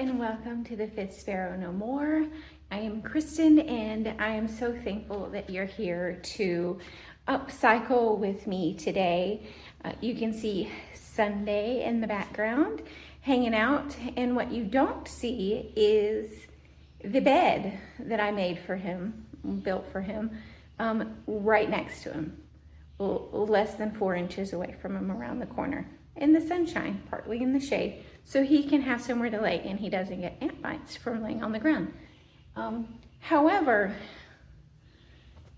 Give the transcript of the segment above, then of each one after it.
and welcome to the Fifth Sparrow No More. I am Kristen and I am so thankful that you're here to upcycle with me today. You can see Sunday in the background hanging out, and what you don't see is the bed that I made for him, built for him, right next to him, less than 4 inches away from him around the corner, in the sunshine, partly in the shade, so he can have somewhere to lay and he doesn't get ant bites from laying on the ground. However,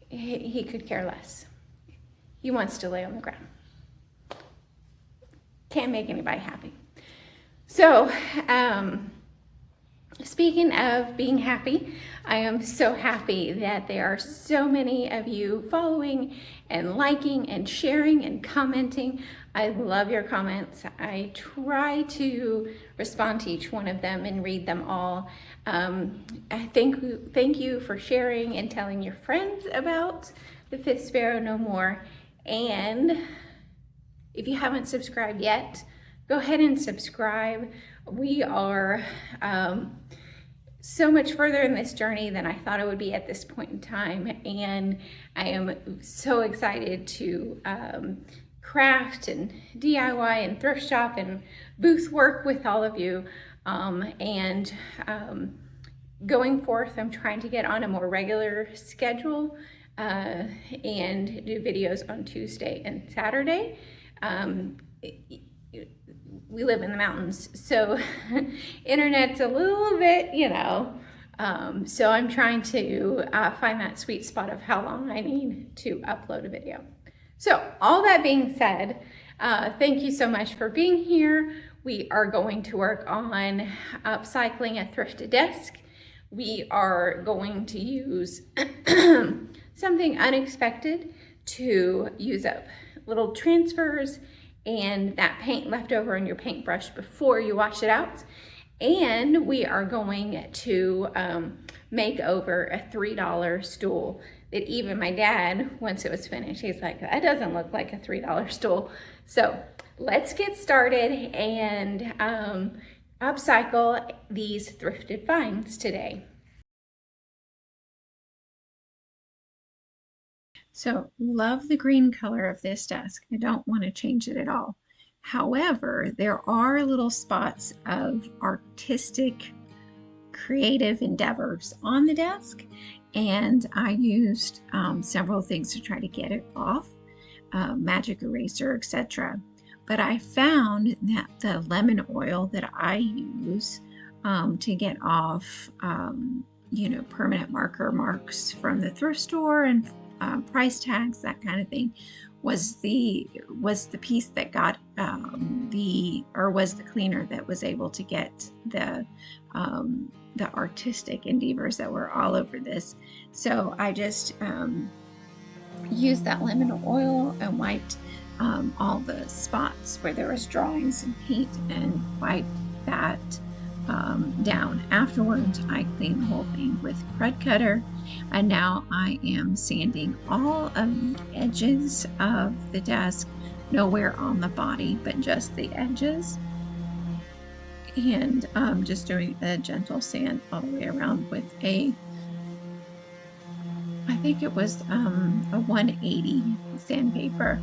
he could care less. He wants to lay on the ground. Can't make anybody happy. So, speaking of being happy, I am so happy that there are so many of you following and liking and sharing and commenting. I love your comments. I try to respond to each one of them and read them all. I thank you for sharing and telling your friends about the Fifth Sparrow No More. And if you haven't subscribed yet, go ahead and subscribe. We are so much further in this journey than I thought it would be at this point in time, and I am so excited to craft and DIY and thrift shop and booth work with all of you, and going forth, I'm trying to get on a more regular schedule and do videos on Tuesday and Saturday. We live in the mountains, so internet's a little bit, so I'm trying to find that sweet spot of how long I need to upload a video. So all that being said, thank you so much for being here. We are going to work on upcycling a thrifted desk. We are going to use something unexpected to use up little transfers and that paint left over on your paintbrush before you wash it out. And we are going to make over a $3 stool that even my dad, once it was finished, he's like, that doesn't look like a $3 stool. So let's get started and upcycle these thrifted finds today. So love the green color of this desk. I don't want to change it at all. However, there are little spots of artistic, creative endeavors on the desk, and I used several things to try to get it off, magic eraser, etc. But I found that the lemon oil that I use to get off, permanent marker marks from the thrift store and price tags, that kind of thing, was the piece that got was the cleaner that was able to get the artistic endeavors that were all over this. So I just used that lemon oil and wiped all the spots where there was drawings and paint and wiped that down. Afterwards, I cleaned the whole thing with crud cutter, and now I am sanding all of the edges of the desk, nowhere on the body, but just the edges, and just doing a gentle sand all the way around with I think it was a 180 sandpaper.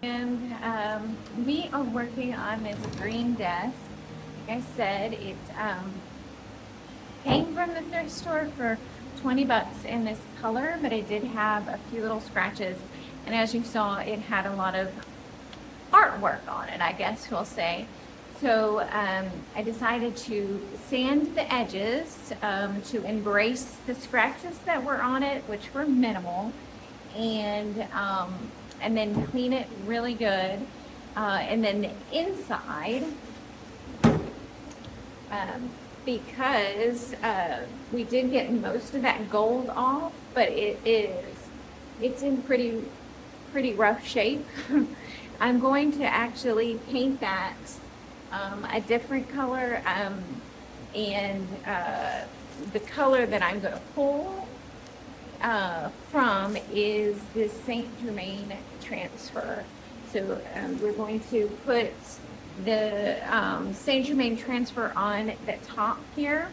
And we are working on this green desk. Like I said, it came from the thrift store for 20 bucks in this color, but it did have a few little scratches. And as you saw, it had a lot of artwork on it, I guess we'll say. So I decided to sand the edges to embrace the scratches that were on it, which were minimal, and then clean it really good. And then the inside, because we did get most of that gold off, but it's in pretty rough shape. I'm going to actually paint that a different color, and the color that I'm going to pull from is this Saint Germain transfer. So we're going to put the Saint Germain transfer on the top here,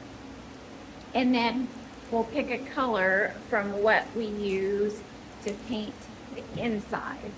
and then we'll pick a color from what we use to paint the inside.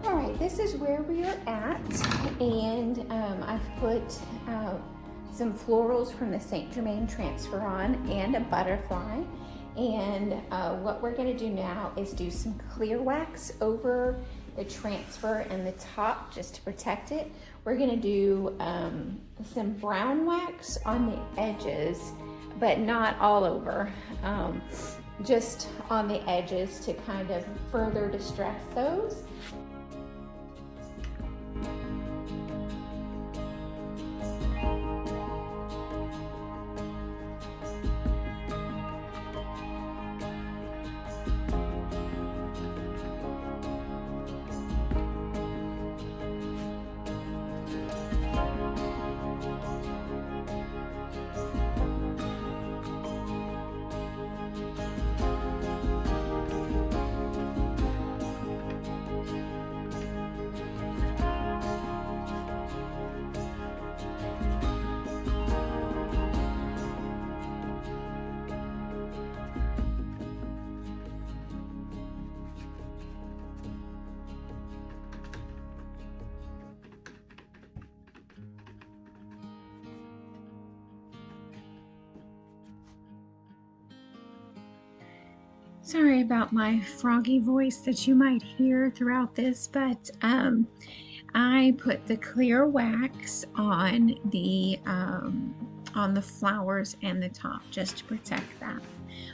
All right, this is where we are at, and I've put some florals from the Saint Germain transfer on and a butterfly. And what we're going to do now is do some clear wax over the transfer and the top just to protect it. We're going to do some brown wax on the edges, but not all over, just on the edges to kind of further distress those. Sorry about my froggy voice that you might hear throughout this, but I put the clear wax on the flowers and the top just to protect that.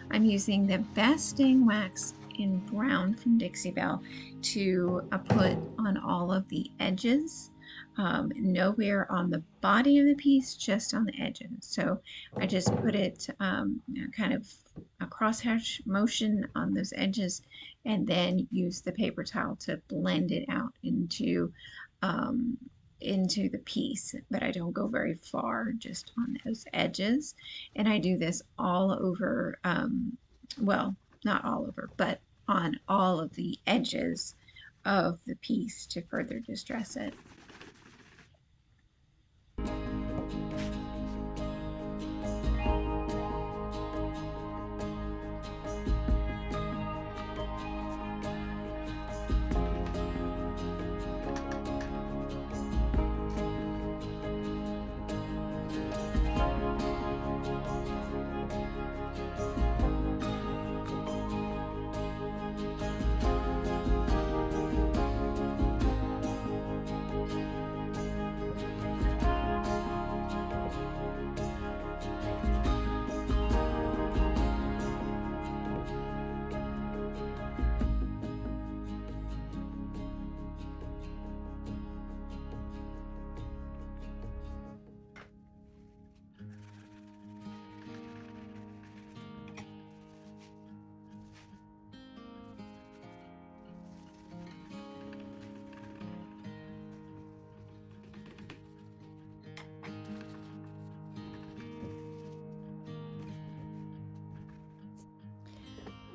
I'm using the best dang wax in brown from Dixie Belle to put on all of the edges. Nowhere on the body of the piece, just on the edges. So I just put it kind of a crosshatch motion on those edges, and then use the paper towel to blend it out into the piece, but I don't go very far, just on those edges. And I do this all over, well, not all over, but on all of the edges of the piece to further distress it.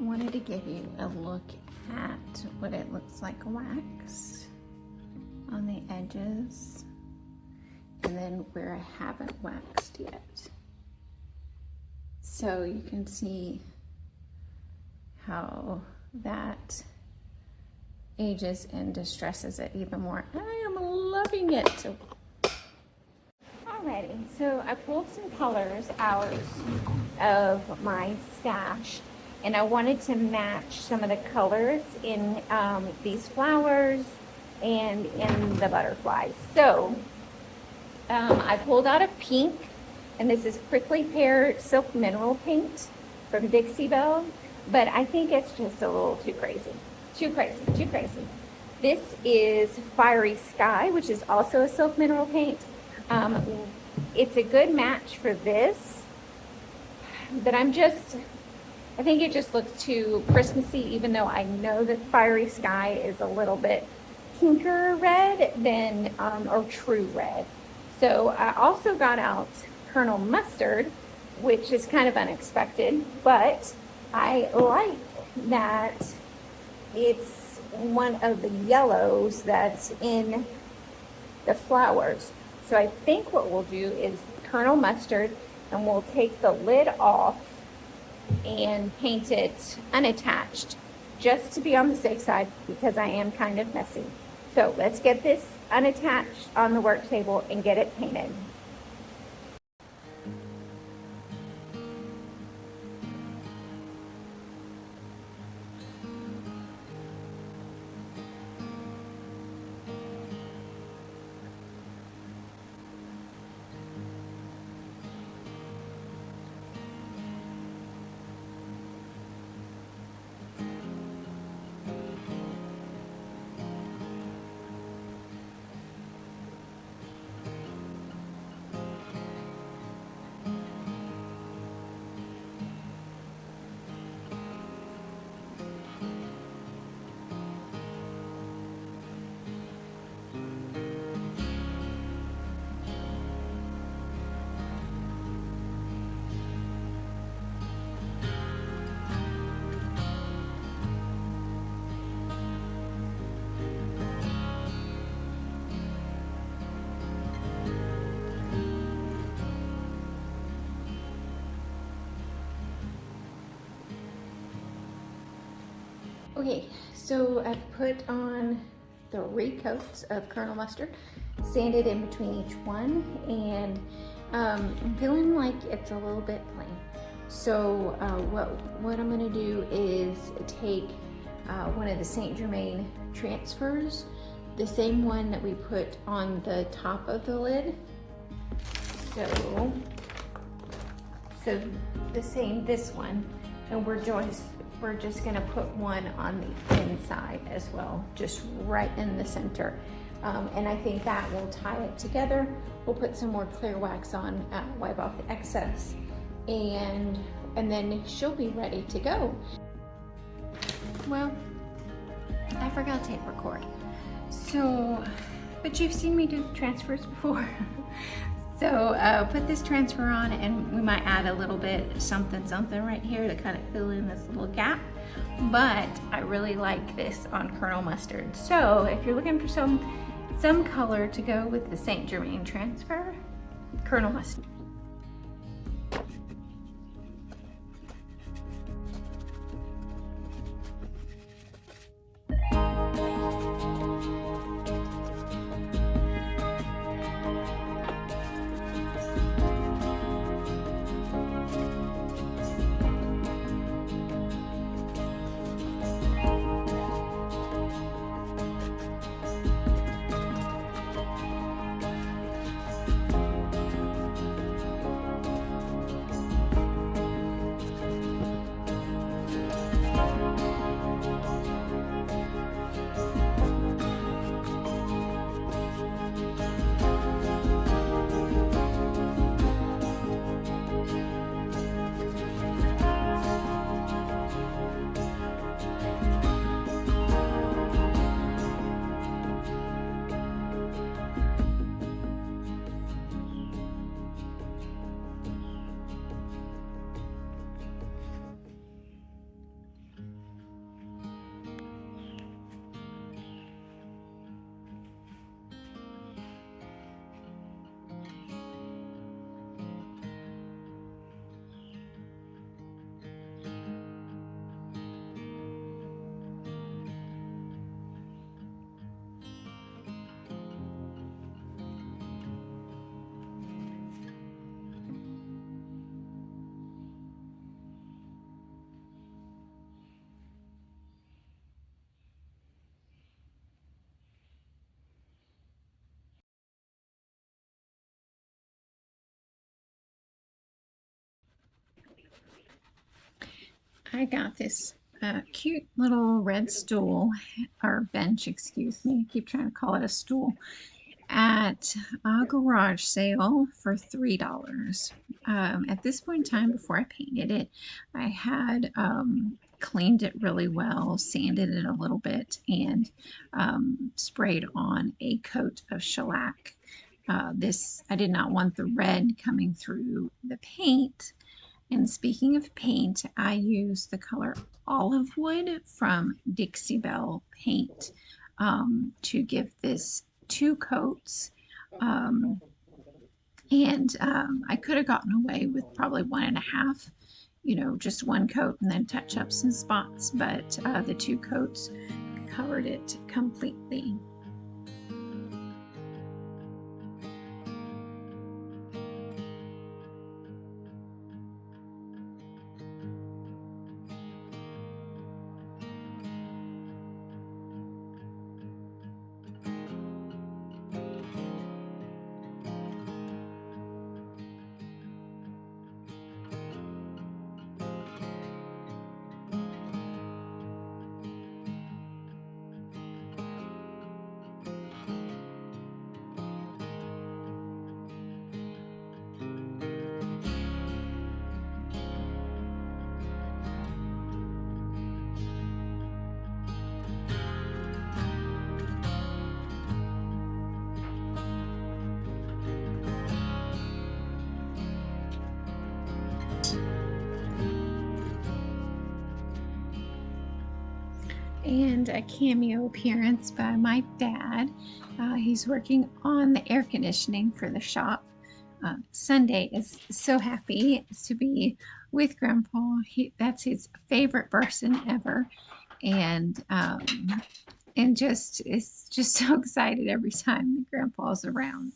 I wanted to give you a look at what it looks like waxed on the edges, and then where I haven't waxed yet. So you can see how that ages and distresses it even more. I am loving it. Alrighty, so I pulled some colors out of my stash, and I wanted to match some of the colors in these flowers and in the butterflies. So I pulled out a pink, and this is Prickly Pear Silk Mineral Paint from Dixie Belle, but I think it's just a little too crazy. Too crazy. This is Fiery Sky, which is also a silk mineral paint. It's a good match for this, but I think it just looks too Christmassy, even though I know that Fiery Sky is a little bit pinker red than, or true red. So I also got out Colonel Mustard, which is kind of unexpected, but I like that it's one of the yellows that's in the flowers. So I think what we'll do is Colonel Mustard, and we'll take the lid off and paint it unattached, just to be on the safe side, because I am kind of messy. So let's get this unattached on the work table and get it painted. Okay, so I've put on 3 coats of Colonel Mustard, sanded in between each one, and I'm feeling like it's a little bit plain. So what I'm gonna do is take one of the St. Germain transfers, the same one that we put on the top of the lid. So the same, this one, and we're just we're just gonna put one on the inside as well, just right in the center. And I think that will tie it together. We'll put some more clear wax on, wipe off the excess, and then she'll be ready to go. Well, I forgot to hit record. So, but you've seen me do transfers before. So put this transfer on, and we might add a little bit something right here to kind of fill in this little gap. But I really like this on Colonel Mustard. So if you're looking for some color to go with the St. Germain transfer, Colonel Mustard. I got this cute little red stool, or bench, excuse me. I keep trying to call it a stool, at a garage sale for $3. At this point in time, before I painted it, I had cleaned it really well, sanded it a little bit, and sprayed on a coat of shellac. I did not want the red coming through the paint. And speaking of paint, I use the color Olive Wood from Dixie Belle Paint to give this 2 coats. I could have gotten away with probably 1.5, just 1 coat and then touch up some spots, but the 2 coats covered it completely. And a cameo appearance by my dad. He's working on the air conditioning for the shop. Sunday is so happy to be with Grandpa. That's his favorite person ever, and is just so excited every time that Grandpa's around.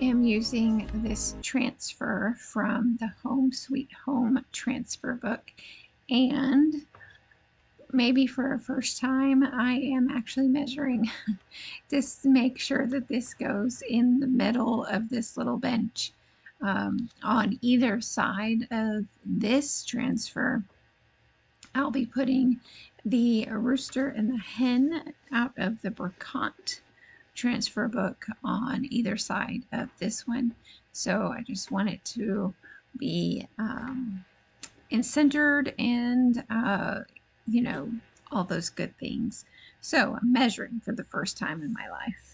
am using this transfer from the Home Sweet Home transfer book, and maybe for a first time I am actually measuring just to make sure that this goes in the middle of this little bench. On either side of this transfer, I'll be putting the rooster and the hen out of the Brocante transfer book on either side of this one. So I just want it to be centered and, you know, all those good things. So I'm measuring for the first time in my life.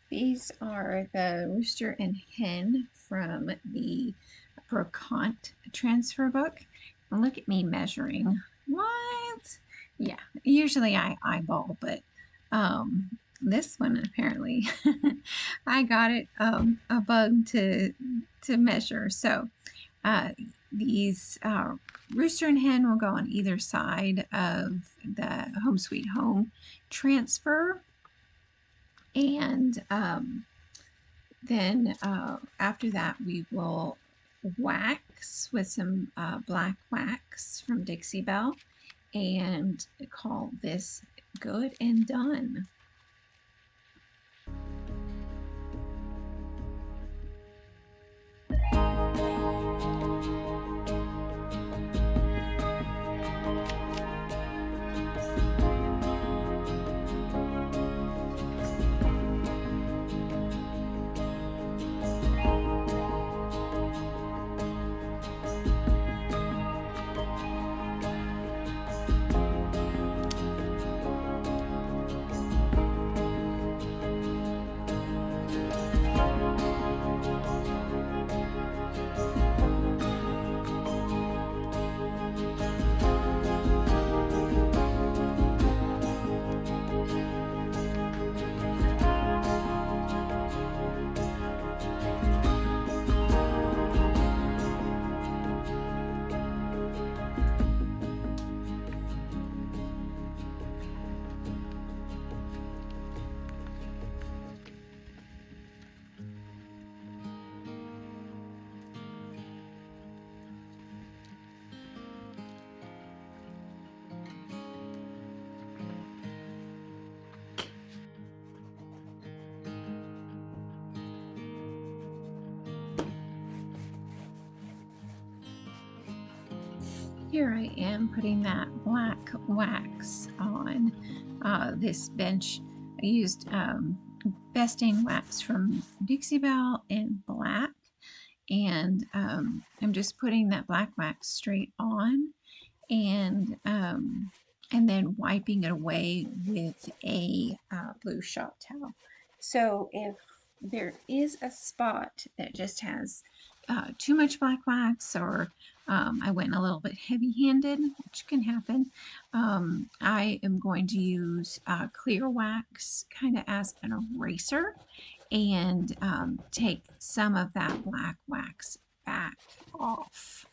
These are the rooster and hen from the Brocante transfer book. And look at me measuring. What? Yeah, usually I eyeball, but this one apparently I got it a bug to measure. So these rooster and hen will go on either side of the Home Sweet Home transfer. And then after that, we will wax with some black wax from Dixie Belle and call this good and done. Here I am putting that black wax on this bench. I used besting wax from Dixie Belle in black, and I'm just putting that black wax straight on, and and then wiping it away with a blue shop towel. So if there is a spot that just has too much black wax, or I went a little bit heavy-handed, which can happen, I am going to use clear wax kind of as an eraser, and take some of that black wax back off.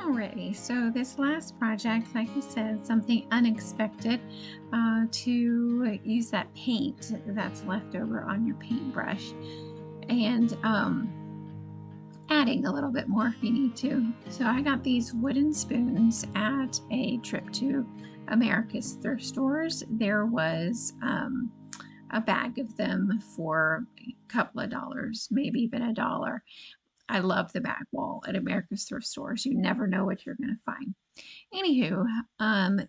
Alrighty, so this last project, like I said, something unexpected, to use that paint that's left over on your paintbrush, and adding a little bit more if you need to. So I got these wooden spoons at a trip to America's thrift stores. There was a bag of them for a couple of dollars, maybe even $1. I love the bag wall at America's thrift stores. You never know what you're going to find. Anywho,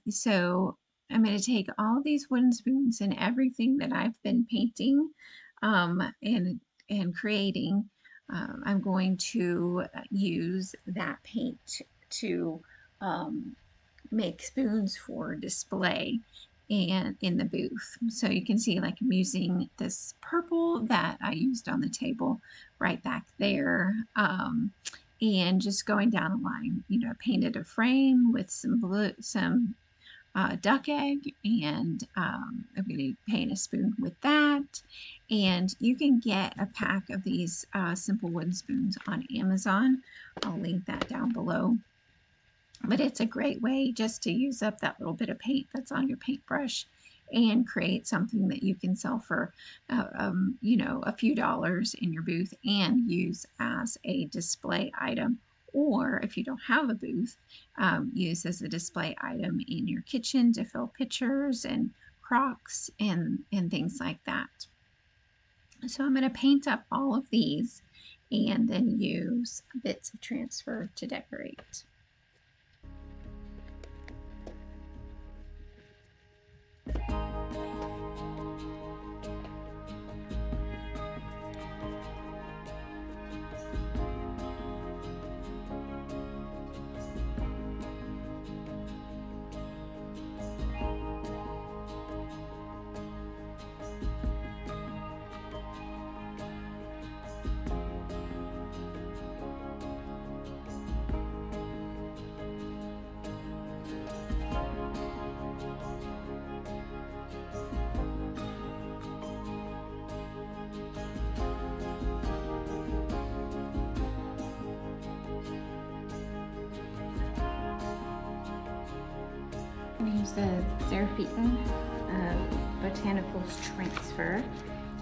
so I'm going to take all these wooden spoons and everything that I've been painting and creating. I'm going to use that paint to make spoons for display and in the booth. So you can see, like, I'm using this purple that I used on the table right back there, and just going down a line. You know, painted a frame with some blue, some duck egg, and I'm going to paint a spoon with that. And you can get a pack of these simple wooden spoons on Amazon. I'll link that down below. But it's a great way just to use up that little bit of paint that's on your paintbrush and create something that you can sell for, you know, a few dollars in your booth and use as a display item. Or if you don't have a booth, use as a display item in your kitchen to fill pitchers and crocks and things like that. So I'm going to paint up all of these and then use bits of transfer to decorate. Use the Featon Botanicals transfer,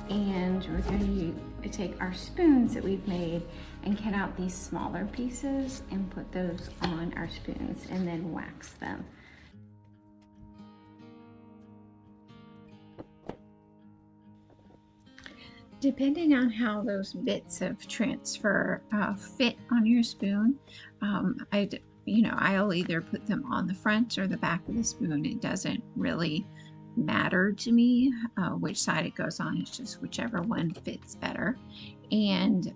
and we're going to take our spoons that we've made and cut out these smaller pieces and put those on our spoons and then wax them. Depending on how those bits of transfer fit on your spoon, I'll either put them on the front or the back of the spoon. It doesn't really matter to me which side it goes on. It's just whichever one fits better. And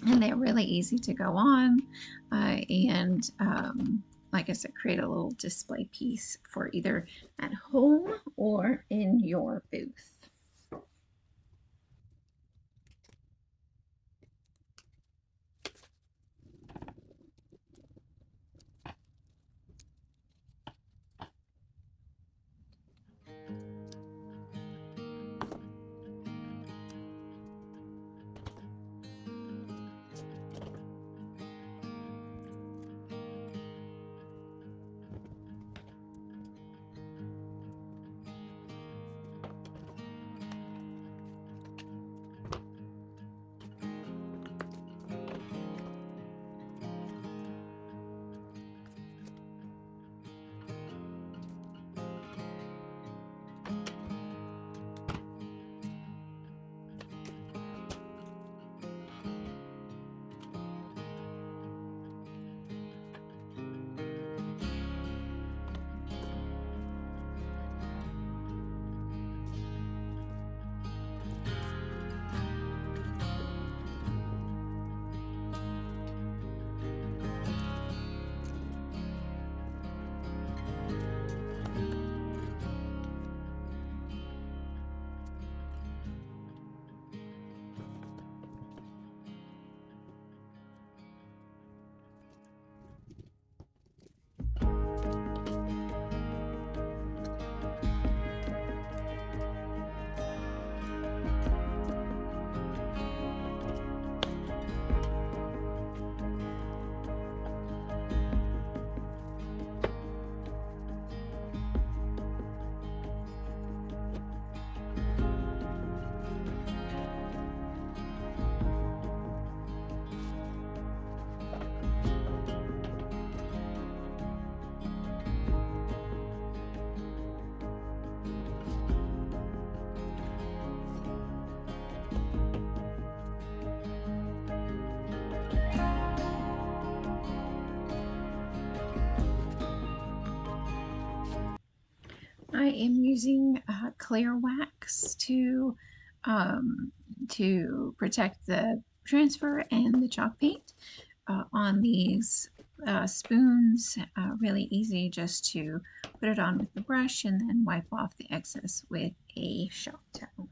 they're really easy to go on. Like I said, create a little display piece for either at home or in your booth. am using clear wax to protect the transfer and the chalk paint on these spoons. Really easy just to put it on with the brush and then wipe off the excess with a shop towel.